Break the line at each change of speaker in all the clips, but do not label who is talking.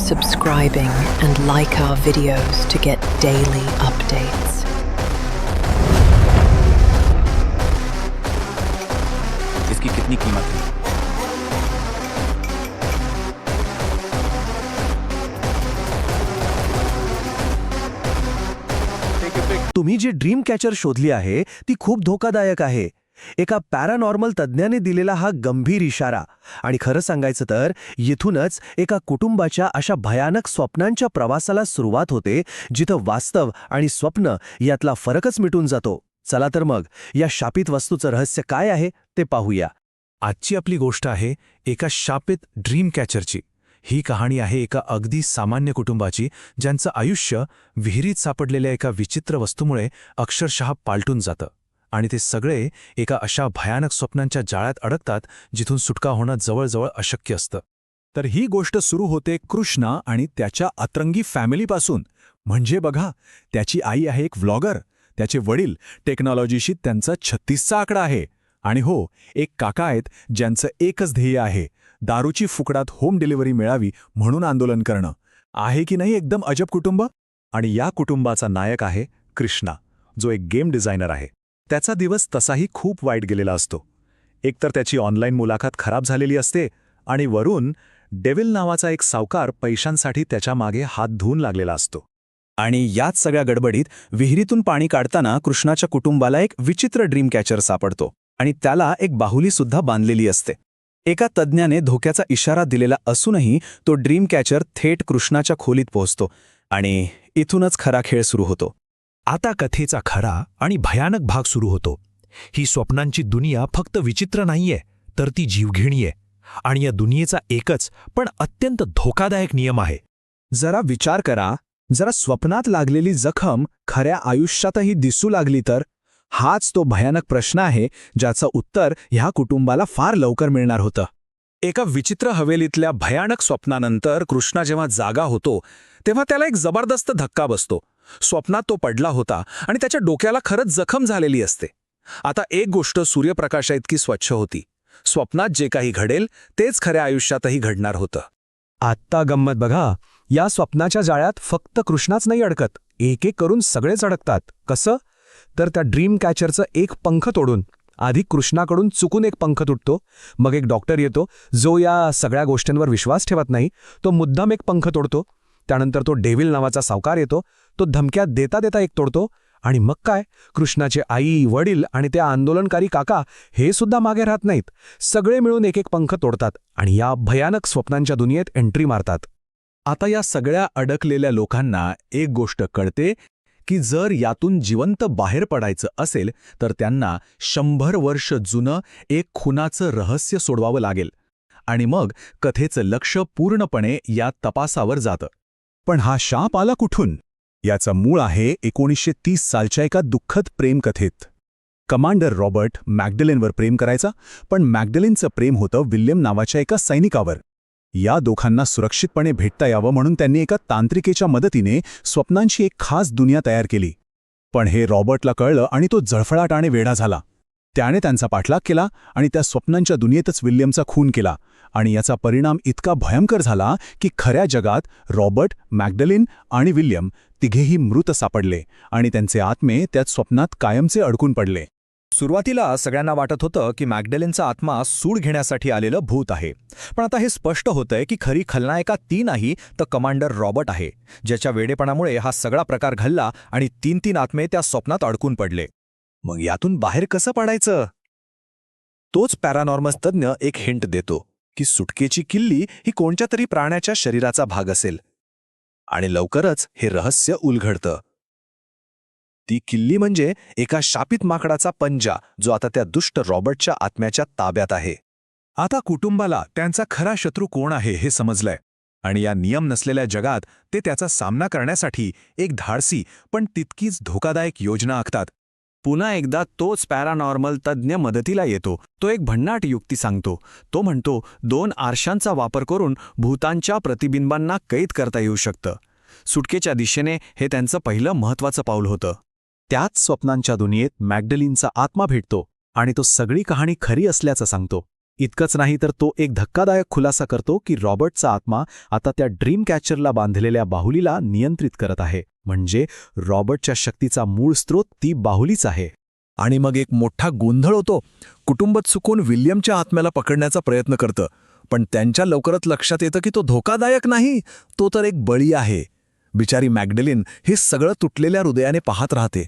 subscribing and like our videos to get daily updates.
इसकी कितनी कीमत है?
तुम्ही जी ड्रीम कॅचर शोधली आहे ती खूप धोकादायक आहे. एका पॅरानॉर्मल तज्ज्ञाने दिलेला हा गंभीर इशारा. आणि खरं सांगायचं तर येथूनच एका कुटुंबाच्या अशा भयानक स्वप्नांच्या प्रवासाला सुरुवात होते जिथं वास्तव आणि स्वप्न यातला फरकच मिटून जातो. चला तर मग या शापित वस्तूचं रहस्य काय आहे ते पाहूया.
आजची आपली गोष्ट आहे एका शापित ड्रीम कॅचरची. ही कहाणी आहे एका अगदी सामान्य कुटुंबाची ज्यांचं आयुष्य विहिरीत सापडलेल्या एका विचित्र वस्तूमुळे अक्षरशः पालटून जातं. आणि ते सगळे एका अशा भयानक स्वप्नांच्या जाळ्यात अडकतात जिथून सुटका होणं जवळजवळ अशक्य असतं.
तर ही गोष्ट सुरू होते कृष्णा आणि त्याच्या अतरंगी फॅमिलीपासून. म्हणजे बघा, त्याची आई आहे एक व्लॉगर, त्याचे वडील टेक्नॉलॉजीशी त्यांचा 36चा आकडा आहे, आणि हो, एक काका आहेत ज्यांचं एकच ध्येय आहे, दारूची फुकटात होम डिलिव्हरी मिळावी म्हणून आंदोलन करणं. आहे की नाही एकदम अजब कुटुंब. आणि या कुटुंबाचा नायक आहे कृष्णा, जो एक गेम डिझायनर आहे. त्याचा दिवस तसाही खूप वाईट गेलेला असतो. एकतर त्याची ऑनलाईन मुलाखत खराब झालेली असते, आणि वरून डेव्हिल नावाचा एक सावकार पैशांसाठी त्याच्या मागे हात धुवून लागलेला असतो.
आणि याच सगळ्या गडबडीत विहिरीतून पाणी काढताना कृष्णाच्या कुटुंबाला एक विचित्र ड्रीम कॅचर सापडतो. आणि त्याला एक बाहुलीसुद्धा बांधलेली असते. एका तज्ज्ञाने धोक्याचा इशारा दिलेला असूनही तो ड्रीम कॅचर थेट कृष्णाच्या खोलीत पोहोचतो. आणि इथूनच खरा खेळ सुरू होतो.
आता कथेचा खरा आणि भयानक भाग सुरू होतो. ही स्वप्नांची दुनिया फक्त विचित्र नाहीये, तर ती जीवघेणी आहे. आणि या दुनियेचा एकच पण अत्यंत धोकादायक नियम आहे.
जरा विचार करा, जरा स्वप्नात लागलेली जखम खऱ्या आयुष्यातही दिसू लागली तर? हाच तो भयानक प्रश्न आहे ज्याचं उत्तर ह्या कुटुंबाला फार लवकर मिळणार होतं. एका विचित्र हवेलीतल्या भयानक स्वप्नानंतर कृष्णा जेव्हा जागा होतो तेव्हा त्याला एक जबरदस्त धक्का बसतो. स्वप्नात तो पडला होता आणि त्याच्या डोक्याला खरंच जखम झालेली असते. आता एक गोष्ट सूर्यप्रकाशा इतकी स्वच्छ होती. स्वप्नात जे काही घडेल तेच खऱ्या आयुष्यातही घडणार होतं.
आत्ता गंमत बघा, या स्वप्नाच्या जाळ्यात फक्त कृष्णाच नाही अडकत, एक एक करून सगळेच अडकतात. कसं? तर त्या ड्रीम कॅचरचं एक पंख तोडून आधी कृष्णाकडून चुकून एक पंख तुटतो. मग एक डॉक्टर येतो जो या सगळ्या गोष्टींवर विश्वास ठेवत नाही, तो मुद्दाम एक पंख तोडतो. त्यानंतर तो डेव्हिल नावाचा सावकार येतो, तो धमक्या देता देता एक तोडतो. आणि मग काय, कृष्णाचे आई, वडील आणि त्या आंदोलनकारी काका हे सुद्धा मागे राहत नाहीत. सगळे मिळून एक एक पंख तोडतात आणि या भयानक स्वप्नांच्या दुनियेत एंट्री मारतात.
आता या सगळ्या अडकलेल्या लोकांना एक गोष्ट कळते की जर यातून जिवंत बाहेर पडायचं असेल तर त्यांना 100 वर्ष जुनं एक खुनाचं रहस्य सोडवावं लागेल. आणि मग कथेचं लक्ष पूर्णपणे या तपासावर जातं. पण हा शाप आला कुठून? याचं मूळ आहे 1930 सालच्या एका दुःखद प्रेमकथेत. कमांडर रॉबर्ट मॅग्डलेनवर प्रेम करायचा, पण मॅग्डलेनचं प्रेम होतं विल्यम नावाच्या एका सैनिकावर. या दोघांना सुरक्षितपणे भेटता यावं म्हणून त्यांनी एका तांत्रिकेच्या मदतीने स्वप्नांची एक खास दुनिया तयार केली. पण हे रॉबर्टला कळलं आणि तो जळफळाटाने वेडा झाला. त्याने त्यांचा पाठलाग केला आणि त्या स्वप्नांच्या दुनियेतच विल्यमचा खून केला. आणि याचा परिणाम इतका भयंकर झाला की खऱ्या जगात रॉबर्ट, मॅग्डलेन आणि विल्यम तिघेही मृत सापडले आणि त्यांचे आत्मे त्यात स्वप्नात कायमचे अडकून पडले.
सुरुवातीला सगळ्यांना वाटत होतं की मॅग्डलेनचा आत्मा सूड घेण्यासाठी आलेलं भूत आहे. पण आता हे स्पष्ट होतंय की खरी खलनायिका ती नाही तर कमांडर रॉबर्ट आहे, ज्याच्या वेडेपणामुळे हा सगळा प्रकार घडला आणि 3 आत्मे त्या स्वप्नात अडकून पडले.
मग यातून बाहेर कसं पडायचं? तोच पॅरानॉर्मस तज्ज्ञ एक हिंट देतो की सुटकेची किल्ली ही कोणत्या तरी प्राण्याच्या शरीराचा भाग असेल. आणि लवकरच हे रहस्य उलगडतं. ती किल्ली म्हणजे एका शापित माकडाचा पंजा, जो आता त्या दुष्ट रॉबर्टच्या आत्म्याच्या ताब्यात आहे.
आता कुटुंबाला त्यांचा खरा शत्रू कोण आहे हे समजलंय. आणि या नियम नसलेल्या जगात ते त्याचा सामना करण्यासाठी एक धाडसी पण तितकीच धोकादायक योजना आखतात.
पुन्हा एकदा तोच पॅरानॉर्मल तज्ज्ञ मदतीला येतो. तो एक भन्नाट युक्ती सांगतो. तो म्हणतो 2 आरशांचा वापर करून भूतांच्या प्रतिबिंबांना कैद करता येऊ शकतं. सुटकेच्या दिशेने हे त्यांचं पहिलं महत्त्वाचं पाऊल होतं. त्याच स्वप्नांच्या दुनियेत मॅग्डलिनचा आत्मा भेटतो आणि तो सगळी कहाणी खरी असल्याचं सांगतो.
इतकंच नाही तर तो एक धक्कादायक खुलासा करतो की रॉबर्टचा आत्मा आता त्या ड्रीम कॅचरला बांधलेल्या बाहुलीला नियंत्रित करत आहे. म्हणजे रॉबर्टच्या शक्तीचा मूळ स्रोत ती बाहुलीच आहे.
आणि मग एक मोठा गोंधळ होतो. कुटुंब चुकून विल्यमच्या आत्म्याला पकडण्याचा प्रयत्न करतं, पण त्यांच्या लवकरच लक्षात येतं की तो धोकादायक नाही, तो तर एक बळी आहे. बिचारी मॅग्डलिन हे सगळं तुटलेल्या हृदयाने पाहत राहते.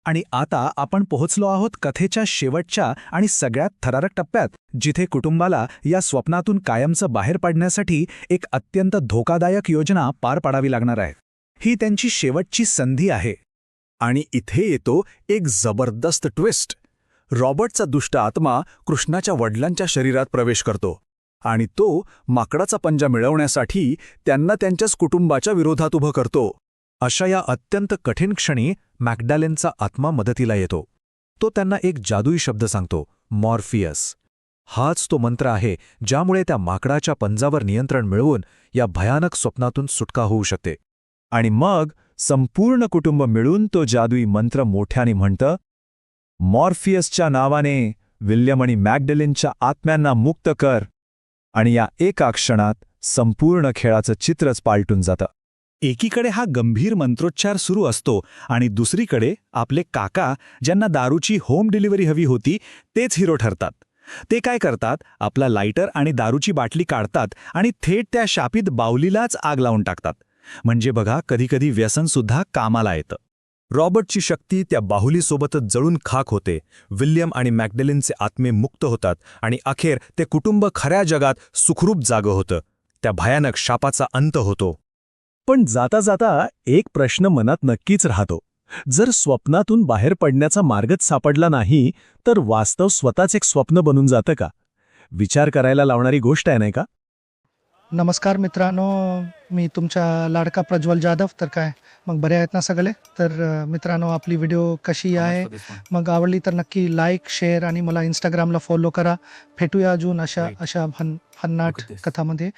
आणि आता आपण पोहोचलो आहोत कथेच्या शेवटच्या आणि सगळ्यात थरारक टप्प्यात, जिथे कुटुंबाला या स्वप्नातून कायमचं बाहेर पडण्यासाठी एक अत्यंत धोकादायक योजना पार पाडावी लागणार आहे. ही त्यांची शेवटची संधी आहे.
आणि इथे येतो एक जबरदस्त ट्विस्ट. रॉबर्टचा दुष्ट आत्मा कृष्णाच्या वडिलांच्या शरीरात प्रवेश करतो आणि तो माकडाचा पंजा मिळवण्यासाठी त्यांना त्यांच्याच कुटुंबाच्या विरोधात उभं करतो.
अशा या अत्यंत कठीण क्षणी मॅग्डॅलेनचा आत्मा मदतीला येतो. तो त्यांना एक जादुई शब्द सांगतो, मॉर्फियस. हाच तो मंत्र आहे ज्यामुळे त्या माकडाच्या पंजावर नियंत्रण मिळवून या भयानक स्वप्नातून सुटका होऊ शकते.
आणि मग संपूर्ण कुटुंब मिळून तो जादुई मंत्र मोठ्याने म्हणतं, मॉर्फियसच्या नावाने विल्यम आणि मॅग्डलिनच्या आत्म्यांना मुक्त कर. आणि या एका क्षणात संपूर्ण खेळाचं चित्रच पालटून जातं.
एकीकडे हा गंभीर मंत्रोच्चार सुरू असतो आणि दुसरीकडे आपले काका, ज्यांना दारूची होम डिलिव्हरी हवी होती, तेच हिरो ठरतात. ते काय करतात, आपला लायटर आणि दारूची बाटली काढतात आणि थेट त्या शापित बाहुलीलाच आग लावून टाकतात. म्हणजे बघा, कधीकधी व्यसनसुद्धा कामाला येतं.
रॉबर्टची शक्ती त्या बाहुलीसोबतच जळून खाक होते. विल्यम आणि मॅग्डलिनचे आत्मे मुक्त होतात आणि अखेर ते कुटुंब खऱ्या जगात सुखरूप जागं होतं. त्या भयानक शापाचा अंत होतो.
पण जाता जाता एक प्रश्न मनात नक्कीच राहतो. जर स्वप्नातून बाहेर पडण्याचा मार्गच सापडला नाही, तर वास्तव स्वतःच एक स्वप्न बनून जातं का? विचार करायला लावणारी गोष्ट आहे, नाही का?
नमस्कार मित्रांनो, मी तुमचा लाडका प्रज्वल जाधव. तर काय मग बरे आहेत ना सगळे? तर मित्रांनो, आपली व्हिडिओ कशी आहे, मग आवडली तर नक्की लाईक, शेअर आणि मला इंस्टाग्रामला फॉलो करा. भेटूया अजून अशा भन्नाट कथामध्ये.